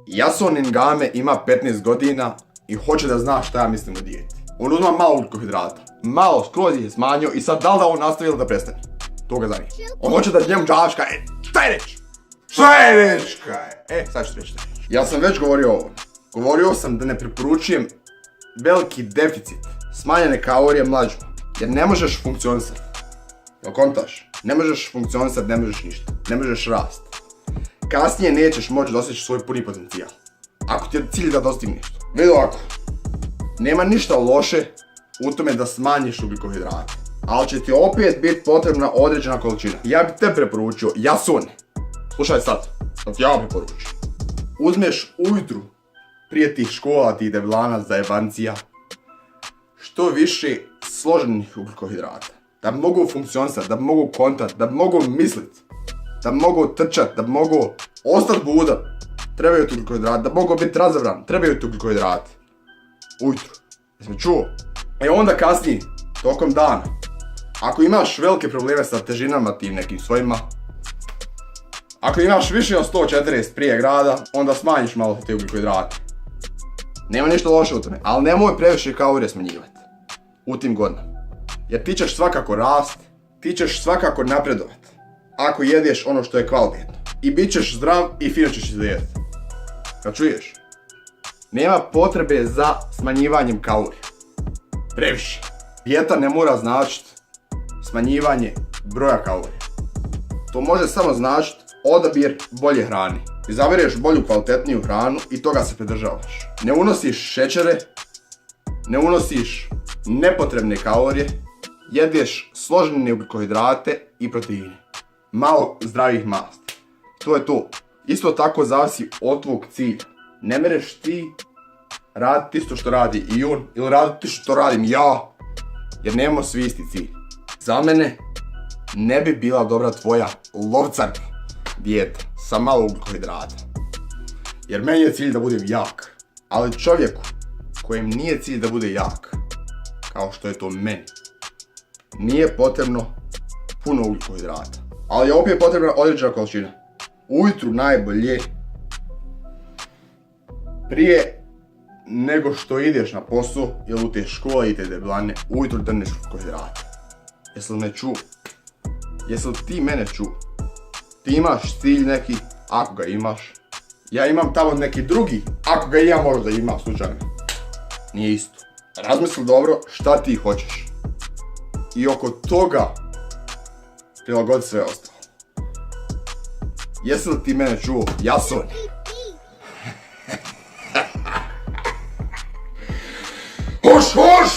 Jason Ingame ima 15 godina i hoće da zna šta ja mislim o dijeti. On uzma malo ugljikohidrata, malo skroz je smanjio i sad da li da on nastavi ili da prestane? To ga zanima. On hoće da njemu džavaška, šta je reći? Šta je reći? Sad ću reći. Ja sam već govorio o ovom. Govorio sam da ne preporučujem veliki deficit smanjene kalorije mlađima, jer ne možeš funkcionisati. Jel kontaš? Ne možeš funkcionisati, ne možeš ništa. Ne možeš rast. Kasnije nećeš moći dostići svoj puni potencijal. Ako ti je cilj da dostigneš to. Vidi ovako. Nema ništa loše u tome da smanjiš ugljikohidrate. Ali će ti opet biti potrebna određena količina. Ja bih te preporučio, Jason. Slušaj sad, što ti ja preporučujem. Uzmeš ujutru prije tih škola, tih deblana, zajebancija, što više složenih ugljikohidrata. Da mogu funkcionisati, da mogu kontati, da mogu misliti, da mogu trčati, da mogu ostati budan. Trebaju ti ugljikohidrati, da mogu biti razabran, trebaju ti ugljikohidrati. Ujutru. Jesi me čuo? Onda kasnije, tokom dana, ako imaš velike probleme sa težinama tim nekim svojima, ako imaš više od 140 prije grada, onda smanjiš malo te ugljikohidrate. Nema ništa loše u tome, ali nemoj previše kalorije smanjivati u tim godinama. Jer ti ćeš svakako rast, ti ćeš svakako napredovat ako jedeš ono što je kvalitetno. I bit ćeš zdrav i fino ćeš izgledati. Kad čuješ? Nema potrebe za smanjivanjem kalorija. Previše. Dijeta ne mora značiti smanjivanje broja kalorija. To može samo značiti odabir bolje hrane. Izabereš bolju, kvalitetniju hranu i toga se pridržavaš. Ne unosiš šećere, ne unosiš nepotrebne kalorije, jedeš složene ugljikohidrate i proteine. Malo zdravih masti. To je to. Isto tako zavisi od tvog cilja. Ne mereš ti raditi isto što radi i on ili raditi što radim ja, jer nemamo svi isti cilj. Za mene ne bi bila dobra tvoja lovcarka dijeta sa malo ugljikohidrata. Jer meni je cilj da budem jak. Ali čovjeku kojem nije cilj da bude jak, kao što je to meni, nije potrebno puno ugljikohidrata. Ali je opet potrebna određena količina. Ujutru najbolje, prije nego što ideš na posao ili u te škole i te deblane, ujutru drneš ugljikohidrate. Jesi li me čuo? Jesi li ti mene čuo? Ti imaš cilj neki, ako ga imaš. Ja imam tamo neki drugi, ako ga ja možda imam slučajno. Nije isto. Razmisli dobro šta ti hoćeš. I oko toga prilagodi sve ostalo. Jesi li ti mene čuo? Jason. Hoš, hoš!